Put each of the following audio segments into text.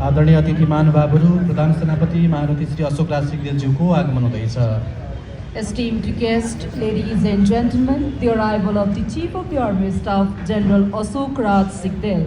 आदरणीय अतिथि महानुभावहरू, प्रधान सेनापति महारथी श्री अशोक राज सिग्देलज्यूको आगमन हुँदैछ। Esteemed guests, ladies and gentlemen, the arrival of the Chief of the Army Staff, General Ashok Raj Sigdel.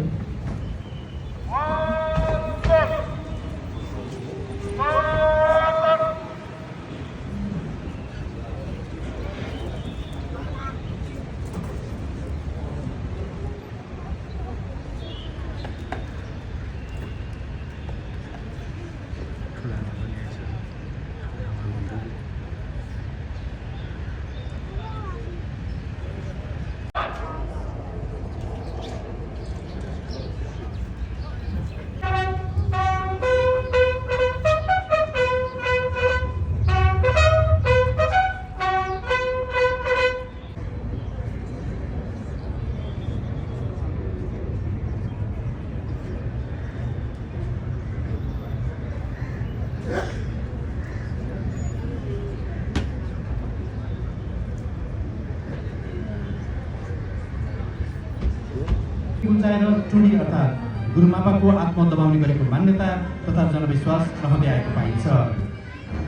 गुन्जाएर टुडी अर्थात् गुरुमापाको आत्मा दबाउने गरेको मान्यता तथा जनविश्वास रहँदै आएको पाइन्छ।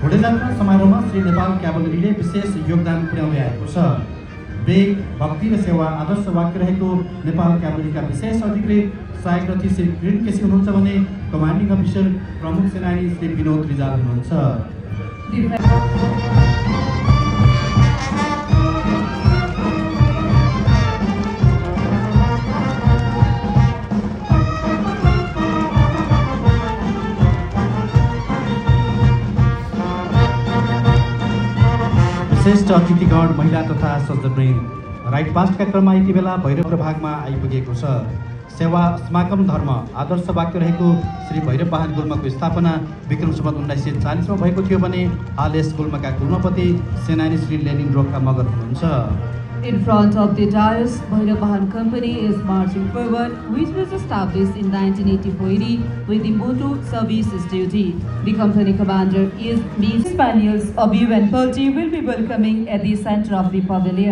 घोडेजात्रा समारोहमा श्री नेपाल क्याभलरीले विशेष योगदान पुर्याउँदै आएको छ। वेग, भक्ति र सेवा आदर्श वाक्य रहेको नेपाल क्याभलरीका विशेष अधिकृत सहायक रथी श्री किरण केसी हुनुहुन्छ भने कमान्डिङ अफिसर प्रमुख सेनानी श्री विनोद रिजाल हुनुहुन्छ। श्रेष्ठ अतिथिगण, महिला तथा सज्जनवृन्द, राइट पास्टका क्रममा यति बेला भैरव प्रभागमा आइपुगेको छ। सेवा समागम धर्म आदर्श वाक्य रहेको श्री भैरव वाहन गुल्मको स्थापना विक्रम सम्वत 1940 मा भएको थियो भने हाल यस गुल्मका गुल्मपति सेनानी श्री लेनिन रोक्का मगर हुनुहुन्छ। In front of the dais, Bhairav Vahan Company is marching forward, which was established in 1984 with the motto "Service is Duty." The company commander is Ms. Spaniels Abiy and Purdy will be welcoming at the center of the pavilion.